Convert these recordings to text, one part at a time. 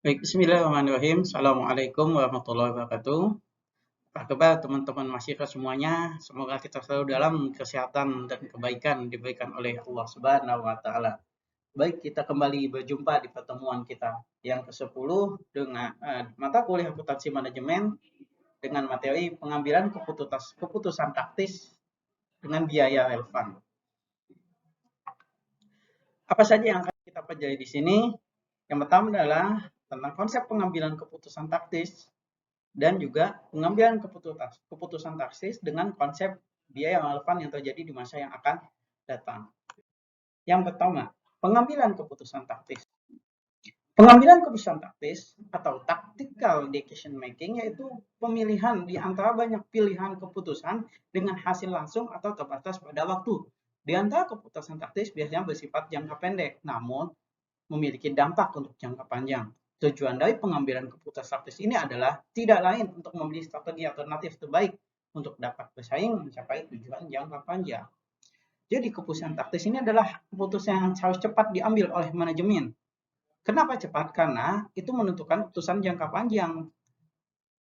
Baik, bismillahirrahmanirrahim. Assalamualaikum warahmatullahi wabarakatuh. Apa kabar teman-teman masyarakat semuanya? Semoga kita selalu dalam kesehatan dan kebaikan diberikan oleh Allah Subhanahu wa taala. Baik, kita kembali berjumpa di pertemuan kita yang ke-10 dengan mata kuliah akuntansi manajemen dengan materi pengambilan keputusan taktis dengan biaya relevan. Apa saja yang akan kita pelajari di sini? Yang pertama adalah tentang konsep pengambilan keputusan taktis dan juga pengambilan keputusan taktis dengan konsep biaya yang relevan yang terjadi di masa yang akan datang. Yang pertama, pengambilan keputusan taktis. Pengambilan keputusan taktis atau tactical decision making yaitu pemilihan di antara banyak pilihan keputusan dengan hasil langsung atau terbatas pada waktu. Di antara keputusan taktis biasanya bersifat jangka pendek, namun memiliki dampak untuk jangka panjang. Tujuan dari pengambilan keputusan taktis ini adalah tidak lain untuk memilih strategi alternatif terbaik untuk dapat bersaing mencapai tujuan jangka panjang. Jadi keputusan taktis ini adalah keputusan yang harus cepat diambil oleh manajemen. Kenapa cepat? Karena itu menentukan keputusan jangka panjang.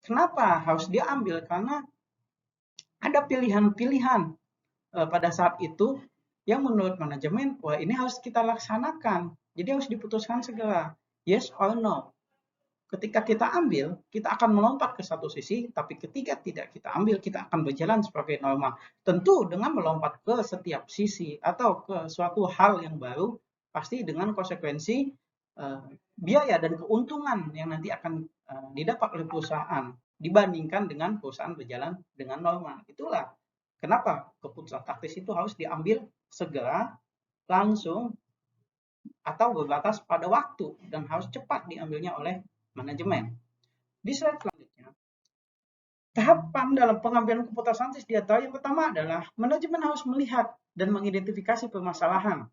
Kenapa harus diambil? Karena ada pilihan-pilihan pada saat itu yang menurut manajemen, wah ini harus kita laksanakan. Jadi harus diputuskan segera. Yes or no. Ketika kita ambil, kita akan melompat ke satu sisi, tapi ketika tidak kita ambil, kita akan berjalan sebagai normal. Tentu dengan melompat ke setiap sisi atau ke suatu hal yang baru, pasti dengan konsekuensi biaya dan keuntungan yang nanti akan didapat oleh perusahaan dibandingkan dengan perusahaan berjalan dengan normal. Itulah kenapa keputusan taktis itu harus diambil segera, langsung, atau berbatas pada waktu dan harus cepat diambilnya oleh manajemen. Di slide selanjutnya, tahapan dalam pengambilan keputusan di antara yang pertama adalah manajemen harus melihat dan mengidentifikasi permasalahan.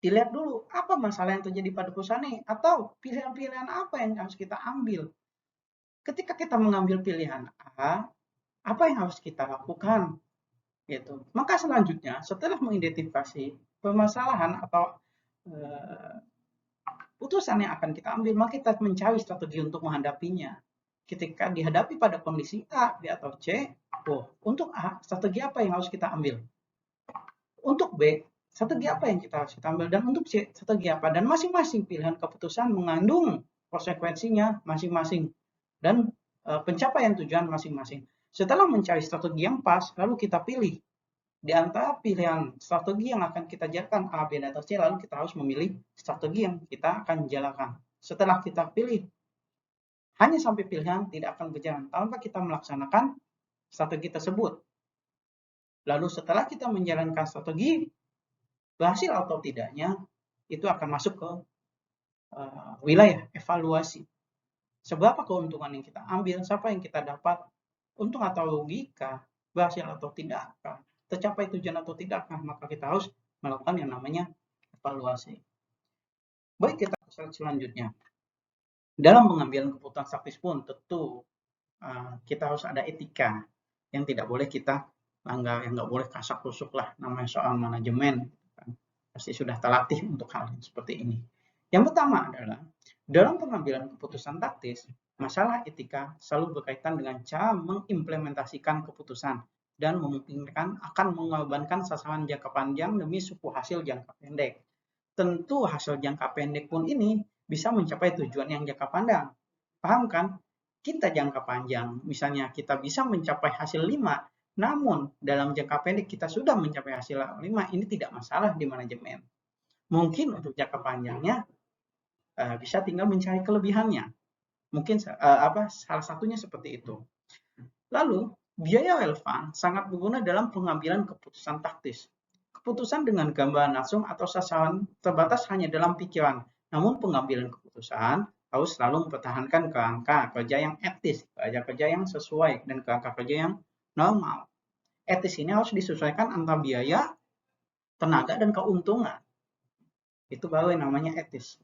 Dilihat dulu apa masalah yang terjadi pada perusahaan ini atau pilihan-pilihan apa yang harus kita ambil. Ketika kita mengambil pilihan A, apa yang harus kita lakukan? Gitu. Maka selanjutnya setelah mengidentifikasi permasalahan atau putusan yang akan kita ambil, maka kita mencari strategi untuk menghadapinya. Ketika dihadapi pada kondisi A, B, atau C, untuk A, strategi apa yang harus kita ambil? Untuk B, strategi apa yang kita harus kita ambil? Dan untuk C, strategi apa? Dan masing-masing pilihan keputusan mengandung konsekuensinya masing-masing dan pencapaian tujuan masing-masing. Setelah mencari strategi yang pas, lalu kita pilih. Di antara pilihan strategi yang akan kita jalankan A, B, dan C, lalu kita harus memilih strategi yang kita akan jalankan. Setelah kita pilih, hanya sampai pilihan tidak akan berjalan tanpa kita melaksanakan strategi tersebut. Lalu setelah kita menjalankan strategi, berhasil atau tidaknya, itu akan masuk ke wilayah evaluasi. Seberapa keuntungan yang kita ambil, siapa yang kita dapat, untung atau rugi, berhasil atau tidak, tercapai tujuan atau tidak, maka kita harus melakukan yang namanya evaluasi. Baik, kita ke slide selanjutnya. Dalam pengambilan keputusan taktis pun tentu kita harus ada etika yang tidak boleh kita langgar, yang nggak boleh kasak kusuk lah, namanya soal manajemen. Pasti sudah terlatih untuk hal seperti ini. Yang pertama adalah dalam pengambilan keputusan taktis, masalah etika selalu berkaitan dengan cara mengimplementasikan keputusan dan memungkinkan akan mengorbankan sasaran jangka panjang demi suatu hasil jangka pendek. Tentu hasil jangka pendek pun ini bisa mencapai tujuan yang jangka panjang. Paham kan? Kita jangka panjang, misalnya kita bisa mencapai hasil 5, namun dalam jangka pendek kita sudah mencapai hasil 5, ini tidak masalah di manajemen. Mungkin untuk jangka panjangnya bisa tinggal mencari kelebihannya. Mungkin salah satunya seperti itu. Lalu, biaya relevan sangat berguna dalam pengambilan keputusan taktis. Keputusan dengan gambaran langsung atau sasaran terbatas hanya dalam pikiran. Namun pengambilan keputusan harus selalu mempertahankan kerangka kerja yang etis, kerja kerja yang sesuai, dan kerangka kerja yang normal. Etis ini harus disesuaikan antara biaya, tenaga, dan keuntungan. Itu baru yang namanya etis.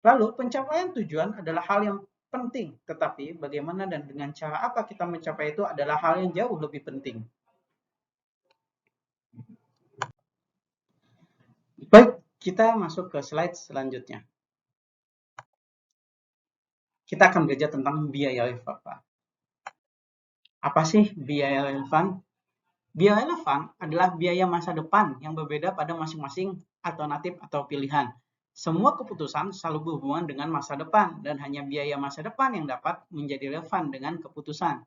Lalu pencapaian tujuan adalah hal yang penting, tetapi bagaimana dan dengan cara apa kita mencapai itu adalah hal yang jauh lebih penting. Baik, kita masuk ke slide selanjutnya. kita akan belajar tentang biaya relevan. Apa sih biaya relevan? Biaya relevan adalah biaya masa depan yang berbeda pada masing-masing alternatif atau pilihan. Semua keputusan selalu berhubungan dengan masa depan dan hanya biaya masa depan yang dapat menjadi relevan dengan keputusan.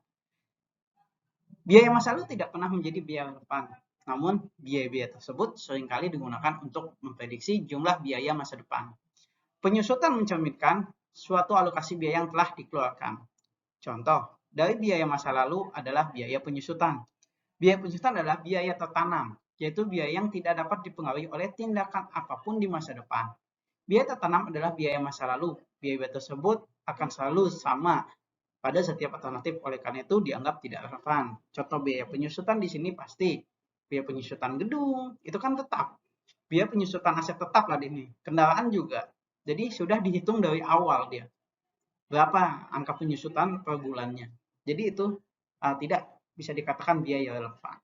Biaya masa lalu tidak pernah menjadi biaya relevan, namun biaya-biaya tersebut seringkali digunakan untuk memprediksi jumlah biaya masa depan. Penyusutan mencerminkan suatu alokasi biaya yang telah dikeluarkan. Contoh dari biaya masa lalu adalah biaya penyusutan. Biaya penyusutan adalah biaya tertanam, yaitu biaya yang tidak dapat dipengaruhi oleh tindakan apapun di masa depan. Biaya tertanam adalah biaya masa lalu. Biaya tersebut akan selalu sama pada setiap alternatif, oleh karena itu dianggap tidak relevan. Contoh biaya penyusutan di sini pasti. Biaya penyusutan gedung, itu kan tetap. Biaya penyusutan aset tetap lah ini. Kendaraan juga. Jadi sudah dihitung dari awal dia. Berapa angka penyusutan per bulannya. Jadi itu tidak bisa dikatakan biaya relevan.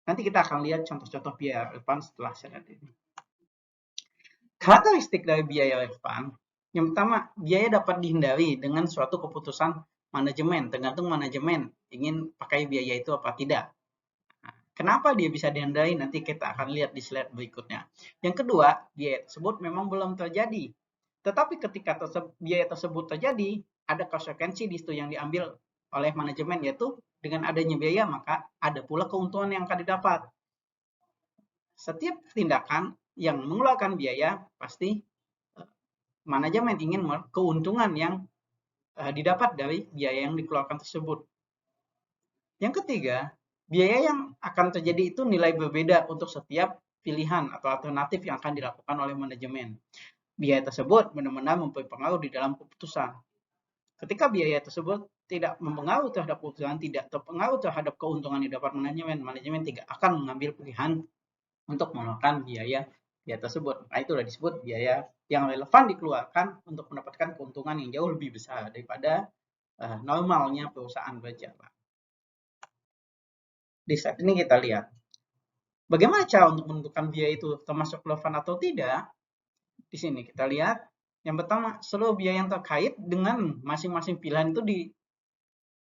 Nanti kita akan lihat contoh-contoh biaya relevan setelah slide ini. Karakteristik dari biaya relevan, yang pertama, biaya dapat dihindari dengan suatu keputusan manajemen, tergantung manajemen ingin pakai biaya itu apa tidak. Kenapa dia bisa dihindari? Nanti kita akan lihat di slide berikutnya. Yang kedua, biaya tersebut memang belum terjadi. Tetapi ketika biaya tersebut terjadi, ada konsekuensi di situ yang diambil oleh manajemen, yaitu dengan adanya biaya maka ada pula keuntungan yang akan didapat. Setiap tindakan yang mengeluarkan biaya pasti manajemen ingin keuntungan yang didapat dari biaya yang dikeluarkan tersebut. Yang ketiga, biaya yang akan terjadi itu nilai berbeda untuk setiap pilihan atau alternatif yang akan dilakukan oleh manajemen. Biaya tersebut benar-benar mempengaruhi di dalam keputusan. Ketika biaya tersebut tidak mempengaruhi terhadap keputusan, tidak terpengaruh terhadap keuntungan yang didapat manajemen tidak akan mengambil pilihan untuk mengeluarkan biaya tersebut. Nah, itu sudah disebut biaya yang relevan dikeluarkan untuk mendapatkan keuntungan yang jauh lebih besar daripada normalnya perusahaan berjalan. Di slide ini kita lihat bagaimana cara untuk menentukan biaya itu termasuk relevan atau tidak. Di sini kita lihat yang pertama, seluruh biaya yang terkait dengan masing-masing pilihan itu di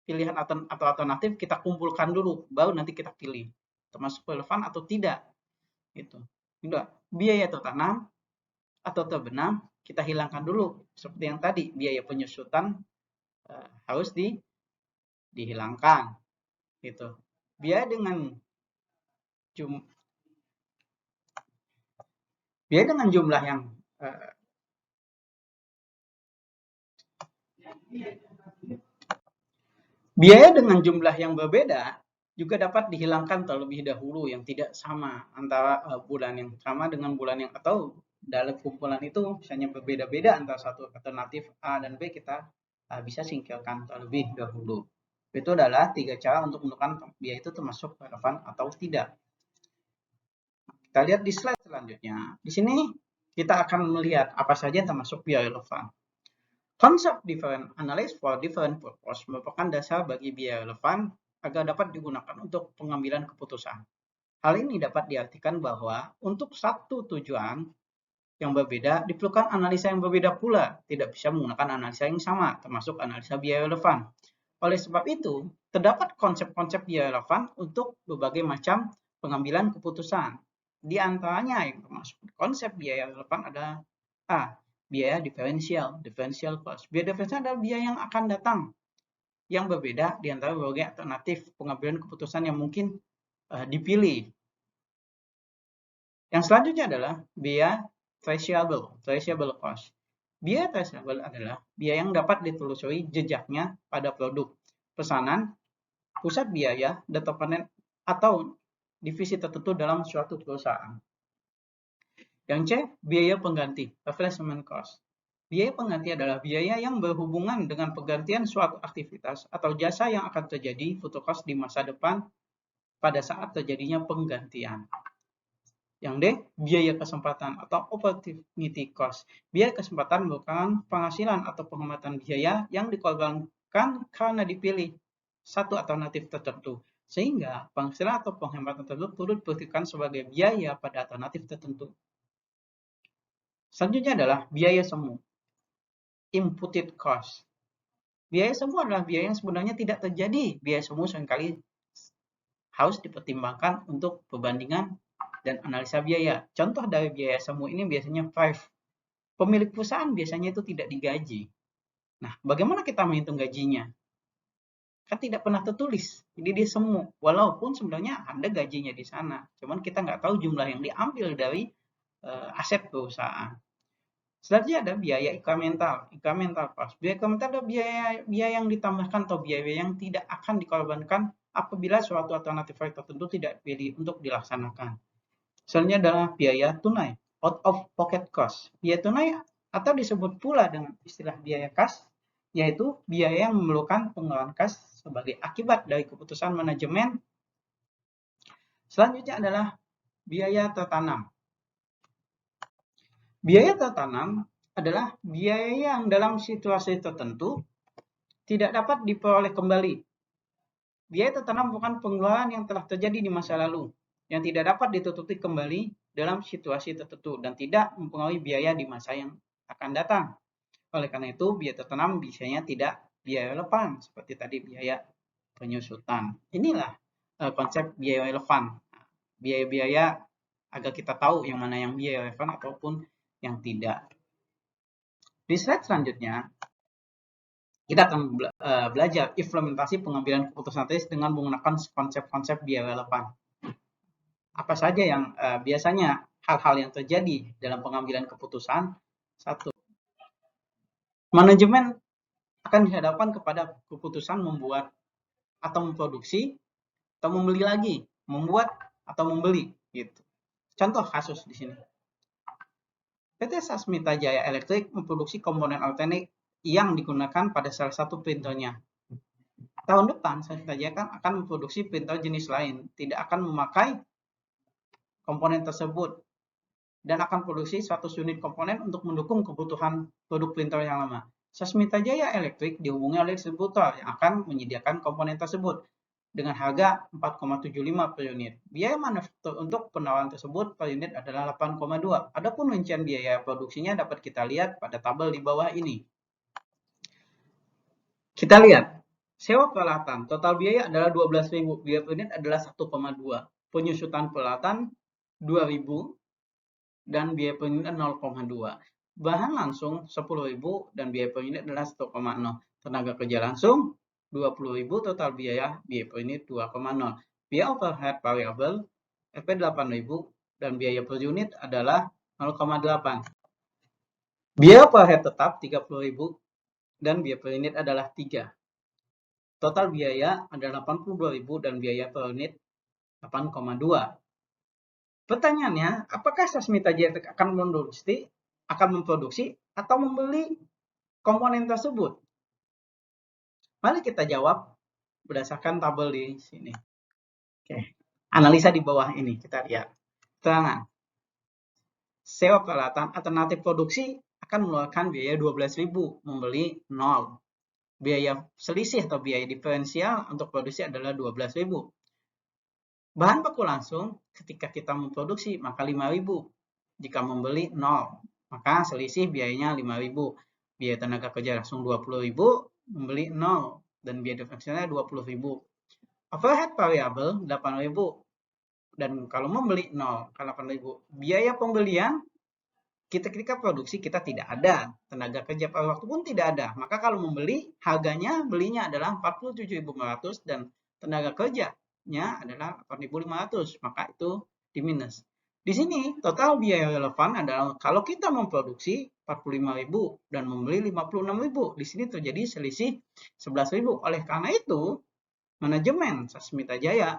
pilihan atau alternatif kita kumpulkan dulu, baru nanti kita pilih termasuk relevan atau tidak. Gitu. Kedua, biaya tertanam atau terbenam kita hilangkan dulu. Seperti yang tadi, biaya penyusutan harus dihilangkan. Gitu. Biaya dengan jumlah yang biaya dengan jumlah yang berbeda juga dapat dihilangkan terlebih dahulu yang tidak sama antara bulan yang sama dengan bulan yang atau dalam kumpulan itu misalnya berbeda-beda antara satu alternatif A dan B, kita bisa singkirkan terlebih dahulu. Itu adalah 3 cara untuk menentukan biaya itu termasuk relevan atau tidak. Kita lihat di slide selanjutnya. Di sini kita akan melihat apa saja yang termasuk biaya relevan. Konsep different analysis for different purpose merupakan dasar bagi biaya relevan agar dapat digunakan untuk pengambilan keputusan. Hal ini dapat diartikan bahwa untuk satu tujuan yang berbeda diperlukan analisa yang berbeda pula, tidak bisa menggunakan analisa yang sama, termasuk analisa biaya relevan. Oleh sebab itu, terdapat konsep-konsep biaya relevan untuk berbagai macam pengambilan keputusan. Di antaranya yang termasuk konsep biaya relevan adalah A. Biaya diferensial cost. Biaya diferensial adalah biaya yang akan datang, yang berbeda di antara berbagai alternatif pengambilan keputusan yang mungkin dipilih. Yang selanjutnya adalah biaya traceable cost. Biaya traceable adalah biaya yang dapat ditelusuri jejaknya pada produk, pesanan, pusat biaya, departemen, atau divisi tertentu dalam suatu perusahaan. Yang C, biaya pengganti, replacement cost. Biaya pengganti adalah biaya yang berhubungan dengan penggantian suatu aktivitas atau jasa yang akan terjadi future cost di masa depan pada saat terjadinya penggantian. Yang D, biaya kesempatan atau opportunity cost. Biaya kesempatan merupakan penghasilan atau penghematan biaya yang dikorbankan karena dipilih satu alternatif tertentu. Sehingga penghasilan atau penghematan tersebut turut diperhitungkan sebagai biaya pada alternatif tertentu. Selanjutnya adalah biaya semu, inputted cost. Biaya semu adalah biaya yang sebenarnya tidak terjadi. Biaya semu seringkali harus dipertimbangkan untuk perbandingan dan analisa biaya. Contoh dari biaya semu ini biasanya pemilik perusahaan biasanya itu tidak digaji. Nah, bagaimana kita menghitung gajinya? Kan tidak pernah tertulis, jadi dia semu. Walaupun sebenarnya ada gajinya di sana, cuman kita nggak tahu jumlah yang diambil dari aset perusahaan. Selanjutnya ada biaya incremental cost. Biaya incremental adalah biaya yang ditambahkan atau biaya yang tidak akan dikorbankan apabila suatu alternatif proyek tertentu tidak pilih untuk dilaksanakan. Selanjutnya adalah biaya tunai, out of pocket cost. Biaya tunai atau disebut pula dengan istilah biaya kas, yaitu biaya yang memerlukan pengeluaran kas sebagai akibat dari keputusan manajemen. Selanjutnya adalah biaya tertanam. Biaya tertanam adalah biaya yang dalam situasi tertentu tidak dapat diperoleh kembali. Biaya tertanam bukan pengeluaran yang telah terjadi di masa lalu, yang tidak dapat ditutupi kembali dalam situasi tertentu dan tidak mempengaruhi biaya di masa yang akan datang. Oleh karena itu, biaya tertanam biasanya tidak biaya relevan, seperti tadi biaya penyusutan. Inilah konsep biaya relevan. Biaya-biaya agar kita tahu yang mana yang biaya relevan ataupun yang tidak. Di slide selanjutnya, kita akan belajar implementasi pengambilan keputusan strategis dengan menggunakan konsep-konsep biaya relevan. Apa saja yang biasanya hal-hal yang terjadi dalam pengambilan keputusan? Satu, manajemen akan dihadapkan kepada keputusan membuat atau memproduksi atau membeli lagi, membuat atau membeli gitu. Contoh kasus di sini. PT Sasmita Jaya Elektrik memproduksi komponen elektronik yang digunakan pada salah satu printernya. Tahun depan Sasmita Jaya akan memproduksi printer jenis lain, tidak akan memakai komponen tersebut dan akan produksi 100 unit komponen untuk mendukung kebutuhan produk printer yang lama. Sasmita Jaya Elektrik dihubungi oleh distributor yang akan menyediakan komponen tersebut dengan harga 4,75 per unit. Biaya manufaktur untuk penawaran tersebut per unit adalah 8,2. Adapun rincian biaya produksinya dapat kita lihat pada tabel di bawah ini. Kita lihat, sewa peralatan, total biaya adalah 12.000, biaya per unit adalah 1,2. Penyusutan peralatan 2.000 dan biaya per unit 0,2. Bahan langsung 10.000 dan biaya per unit adalah 1,0. Tenaga kerja langsung 20.000, total biaya per unit 2,0. Biaya overhead variable FP 8.000 dan biaya per unit adalah 0,8. Biaya overhead tetap 30.000 dan biaya per unit adalah 3. Total biaya adalah 82.000 dan biaya per unit 8,2. Pertanyaannya, apakah Sasmita Jaya akan memproduksi atau membeli komponen tersebut? Mari kita jawab berdasarkan tabel di sini. Oke. Analisa di bawah ini kita lihat. Keterangan. Sewa peralatan alternatif produksi akan mengeluarkan biaya 12.000, membeli 0. Biaya selisih atau biaya diferensial untuk produksi adalah 12.000. Bahan baku langsung ketika kita memproduksi maka 5.000. Jika membeli 0, maka selisih biayanya 5.000. Biaya tenaga kerja langsung 20.000, membeli 0 dan biaya diferensialnya 20.000. Overhead variable 8.000 dan kalau membeli 0 kan 8.000. Biaya pembelian ketika produksi kita tidak ada, tenaga kerja pada waktu pun tidak ada. Maka kalau membeli harganya belinya adalah 47.500 dan tenaga kerjanya adalah 8.500, maka itu di minus. Di sini total biaya relevan adalah kalau kita memproduksi 45.000 dan membeli 56.000. Di sini terjadi selisih 11.000. Oleh karena itu, manajemen Sasmita Jaya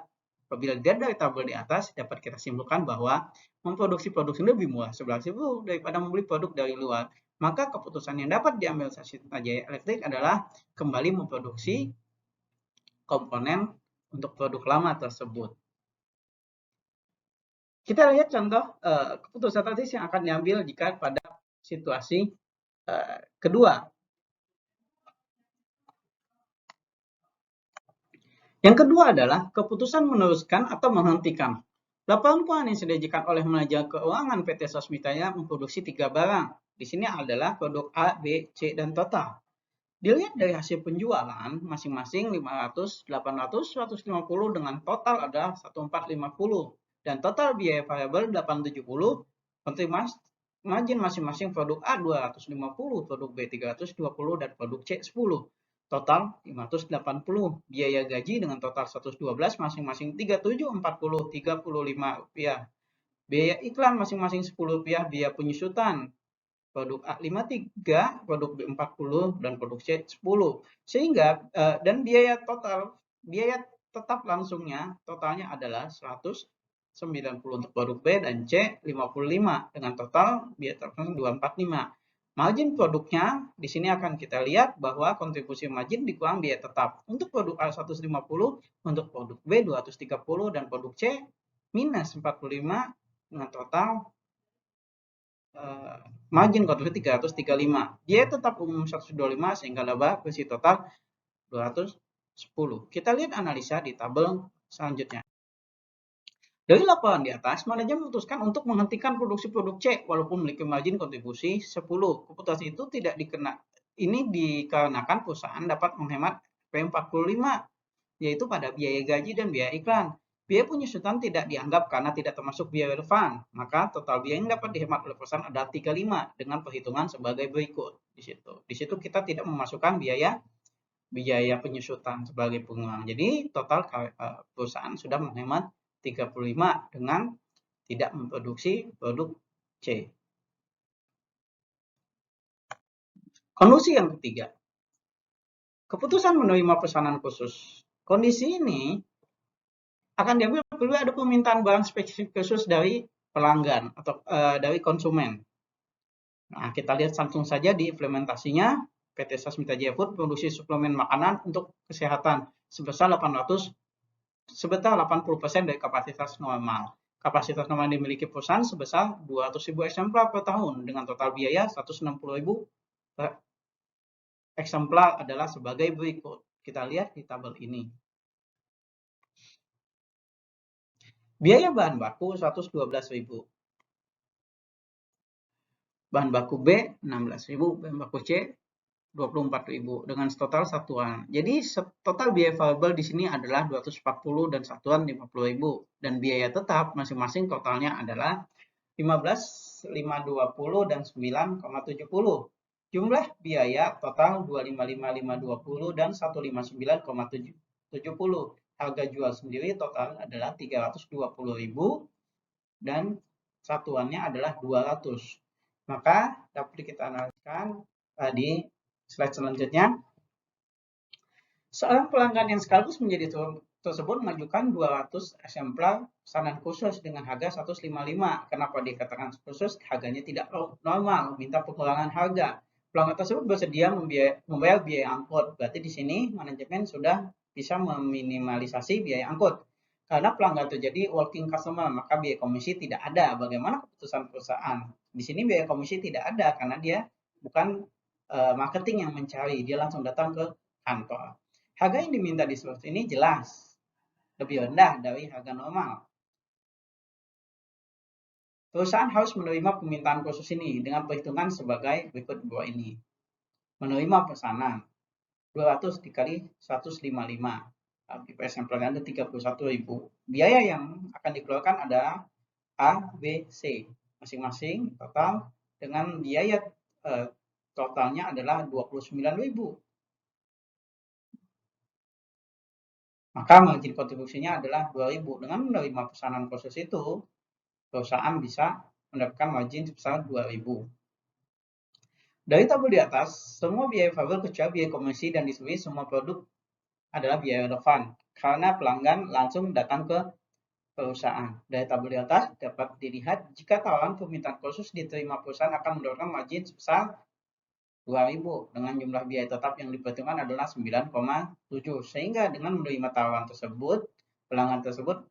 apabila dilihat dari tabel di atas dapat kita simpulkan bahwa memproduksi produk lebih murah 11.000 daripada membeli produk dari luar. Maka keputusan yang dapat diambil Sasmita Jaya Elektrik adalah kembali memproduksi komponen untuk produk lama tersebut. Kita lihat contoh keputusan strategis yang akan diambil jika pada situasi kedua. Yang kedua adalah keputusan meneruskan atau menghentikan. Laporan keuangan yang disajikan oleh manajer keuangan PT Sasmita Jaya memproduksi 3 barang. Di sini adalah produk A, B, C, dan total. Dilihat dari hasil penjualan masing-masing 500, 800, 150 dengan total adalah 1450 dan total biaya variabel 870. Kontribusi margin masing-masing produk A 250, produk B 320 dan produk C 10. Total 580. Biaya gaji dengan total 112 masing-masing 37, 40, 35 rupiah. Biaya iklan masing-masing 10 rupiah, biaya penyusutan produk A 53, produk B 40 dan produk C 10. Sehingga dan biaya tetap langsungnya totalnya adalah 190 untuk produk B dan C 55 dengan total biaya terlangsung 245. Margin produknya di sini akan kita lihat bahwa kontribusi margin dikurang biaya tetap. Untuk produk A 150, untuk produk B 230 dan produk C minus 45 dengan total margin kontribusi 335. Dia tetap umum 125 sehingga laba bersih total 210. Kita lihat analisa di tabel selanjutnya. Dari laporan di atas, manajemen memutuskan untuk menghentikan produksi produk C walaupun memiliki margin kontribusi 10. Keputusan itu tidak ini dikarenakan perusahaan dapat menghemat P45 yaitu pada biaya gaji dan biaya iklan. Biaya penyusutan tidak dianggap karena tidak termasuk biaya relevan, maka total biaya yang dapat dihemat oleh perusahaan adalah 35 dengan perhitungan sebagai berikut. Di situ kita tidak memasukkan biaya penyusutan sebagai pengurangan. Jadi total perusahaan sudah menghemat 35 dengan tidak memproduksi produk C. Konklusi yang ketiga, keputusan menerima pesanan khusus. Kondisi ini akan diambil perlu ada permintaan barang spesifik khusus dari pelanggan atau dari konsumen. Nah, kita lihat langsung saja di implementasinya. PT Sasmita Jaya Food produksi suplemen makanan untuk kesehatan sebesar 80% dari kapasitas normal. Kapasitas normal yang dimiliki perusahaan sebesar 200.000 eksemplar per tahun dengan total biaya 160.000 eksemplar adalah sebagai berikut. Kita lihat di tabel ini. Biaya bahan baku 112.000. Bahan baku B 16.000, bahan baku C 24.000 dengan total satuan. Jadi total biaya variabel di sini adalah 240 dan satuan 50.000 dan biaya tetap masing-masing totalnya adalah 15, 520 dan 9,70. Jumlah biaya total 255.520 dan 159,70. Harga jual sendiri total adalah 320.000 dan satuannya adalah 200. Maka dapat kita analiskan di slide selanjutnya. Seorang pelanggan yang sekaligus menjadi tersebut mengajukan 200 eksemplar pesanan khusus dengan harga 155. Kenapa dikatakan khusus? Harganya tidak normal, minta pengurangan harga. Pelanggan tersebut bersedia membayar biaya angkut. Berarti di sini manajemen sudah bisa meminimalisasi biaya angkut. Karena pelanggan terjadi working customer, maka biaya komisi tidak ada. Bagaimana keputusan perusahaan? Di sini biaya komisi tidak ada karena dia bukan marketing yang mencari, dia langsung datang ke kantor. Harga yang diminta di slot ini jelas lebih rendah dari harga normal. Perusahaan harus menerima permintaan khusus ini dengan perhitungan sebagai berikut dua ini. Menerima pesanan 200 dikali 155. Sampelnya ada 31.000. Biaya yang akan dikeluarkan adalah A, B, C. Masing-masing total dengan biaya totalnya adalah 29.000. Maka margin kontribusinya adalah 2.000. Dengan menerima pesanan khusus itu, perusahaan bisa mendapatkan margin sebesar 2.000. Dari tabel di atas, semua biaya variabel kecuali biaya komisi dan distribusi semua produk adalah biaya relevan karena pelanggan langsung datang ke perusahaan. Dari tabel di atas dapat dilihat jika tawaran permintaan khusus diterima perusahaan akan mendapatkan margin sebesar 2.000 dengan jumlah biaya tetap yang diperhitungkan adalah 9,7. Sehingga dengan menerima tawaran tersebut, pelanggan tersebut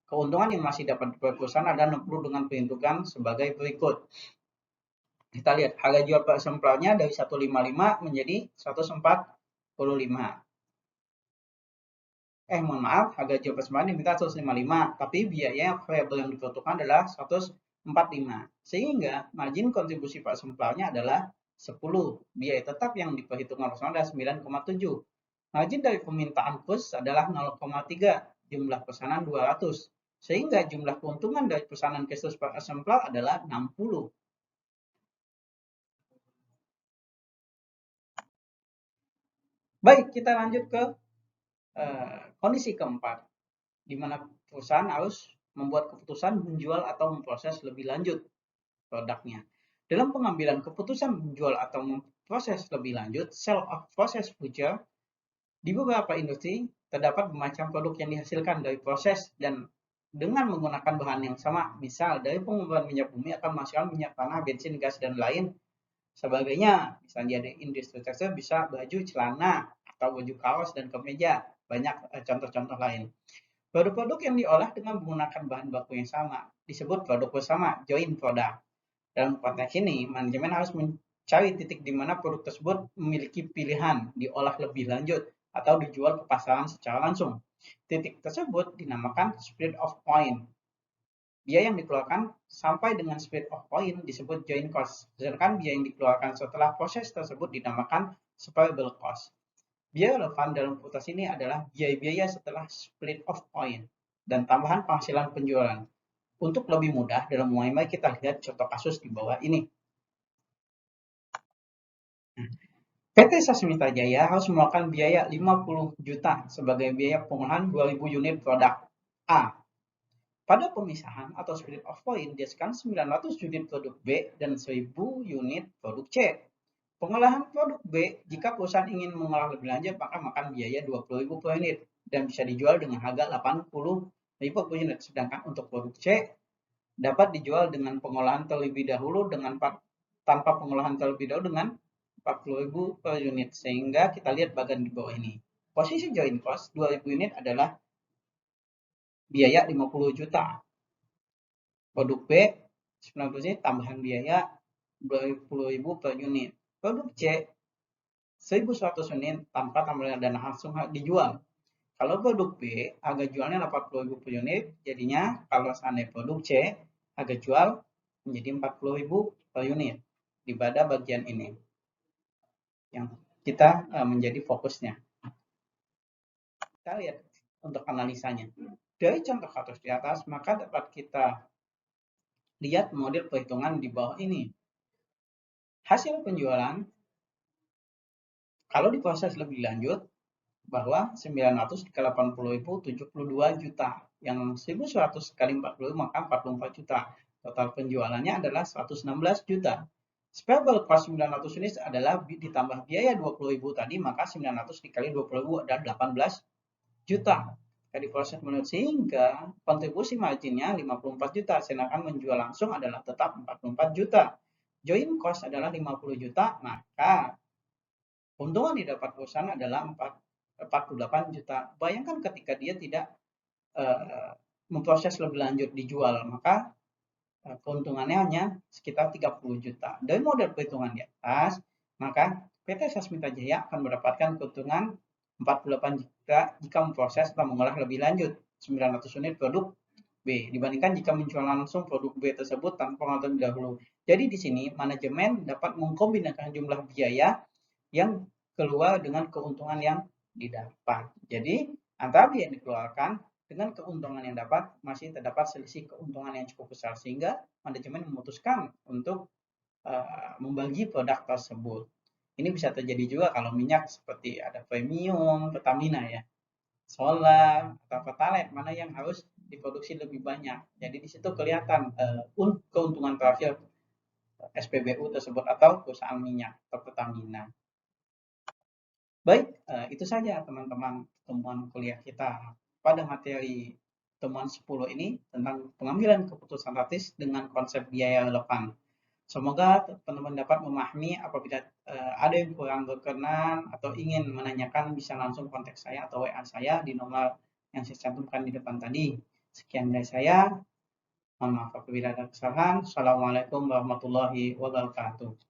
keuntungan yang masih dapat diperoleh perusahaan adalah 60 dengan perhitungan sebagai berikut. Kita lihat harga jual per eksemplarnya dari 155 menjadi 145. Mohon maaf, harga jual per eksemplar diminta 155, tapi biaya variabel yang diperuntukkan adalah 145. Sehingga margin kontribusi per eksemplarnya adalah 10. Biaya tetap yang diperhitungkan operasional adalah 9,7. Margin dari permintaan kurs adalah 0,3. Jumlah pesanan 200. Sehingga jumlah keuntungan dari pesanan cashless per eksemplar adalah 60. Baik, kita lanjut ke kondisi keempat, di mana perusahaan harus membuat keputusan menjual atau memproses lebih lanjut produknya. Dalam pengambilan keputusan menjual atau memproses lebih lanjut, sale of process future, di beberapa industri terdapat bermacam produk yang dihasilkan dari proses dan dengan menggunakan bahan yang sama. Misal, dari pengumpulan minyak bumi akan menghasilkan minyak tanah, bensin, gas, dan lain sebagainya. Misalnya di industri tekstil bisa baju, celana, atau baju kaos dan kemeja. Banyak contoh-contoh lain. Produk-produk yang diolah dengan menggunakan bahan baku yang sama disebut produk bersama, joint product. Dalam konteks ini, manajemen harus mencari titik di mana produk tersebut memiliki pilihan diolah lebih lanjut atau dijual ke pasaran secara langsung. Titik tersebut dinamakan split of point. Biaya yang dikeluarkan sampai dengan split of point disebut joint cost, sedangkan biaya yang dikeluarkan setelah proses tersebut dinamakan separable cost. Biaya relevan dalam kutas ini adalah biaya-biaya setelah split of point dan tambahan penghasilan penjualan. Untuk lebih mudah dalam memahami, kita lihat contoh kasus di bawah ini. PT Sasmita Jaya harus mengeluarkan biaya 50 juta sebagai biaya pengolahan 2000 unit produk A. Pada pemisahan atau split of point, dihasilkan 900 unit produk B dan 1000 unit produk C. Pengolahan produk B, jika perusahaan ingin mengolah lebih lanjut, maka makan biaya 20.000 per unit dan bisa dijual dengan harga 80.000 per unit. Sedangkan untuk produk C, dapat dijual dengan pengolahan terlebih dahulu tanpa pengolahan terlebih dahulu dengan 40.000 per unit. Sehingga kita lihat bagian di bawah ini. Posisi joint cost 2000 unit adalah biaya 50 juta. Produk B 90 tambahan biaya 20.000 per unit. Produk C 1.100 unit tanpa tambahan dana langsung dijual. Kalau produk B, harga jualnya 80.000 per unit, jadinya kalau seandainya produk C, harga jual menjadi 40.000 per unit. Di pada bagian ini yang kita menjadi fokusnya. Kita lihat untuk analisanya. Dari contoh kasus di atas, maka dapat kita lihat model perhitungan di bawah ini. Hasil penjualan kalau diproses lebih lanjut, bahwa 900 dikali 80.000 72 juta. Yang 1.100 kali 40 maka 44 juta. Total penjualannya adalah 116 juta. Spare cost 900 unit adalah ditambah biaya 20.000 tadi, maka 900 dikali 20.000 adalah 18 juta. Jadi proses menurut sehingga kontribusi marginnya 54 juta, sedangkan menjual langsung adalah tetap 44 juta. Joint cost adalah 50 juta, maka keuntungan didapat perusahaan adalah 48 juta. Bayangkan ketika dia tidak memproses lebih lanjut dijual, maka keuntungannya hanya sekitar 30 juta. Dari model perhitungan di atas, maka PT Sasmita Jaya akan mendapatkan keuntungan 48 juta jika memproses atau mengolah lebih lanjut 900 unit produk B dibandingkan jika menjual langsung produk B tersebut tanpa mengatur lebih dahulu. Jadi di sini manajemen dapat mengkombinasikan jumlah biaya yang keluar dengan keuntungan yang didapat. Jadi antara biaya yang dikeluarkan dengan keuntungan yang dapat masih terdapat selisih keuntungan yang cukup besar sehingga manajemen memutuskan untuk membagi produk tersebut. Ini bisa terjadi juga kalau minyak seperti ada premium, Pertamina ya, solar atau Pertalite mana yang harus diproduksi lebih banyak. Jadi di situ kelihatan keuntungan terakhir SPBU tersebut atau perusahaan minyak atau Pertamina. Baik, itu saja teman-teman temuan kuliah kita pada materi temuan 10 ini tentang pengambilan keputusan strategis dengan konsep biaya relevan. Semoga teman-teman dapat memahami. Apabila ada yang kurang berkenan atau ingin menanyakan bisa langsung kontak saya atau WA saya di nomor yang saya cantumkan di depan tadi. Sekian dari saya. Mohon maaf apabila ada kesalahan. Assalamualaikum warahmatullahi wabarakatuh.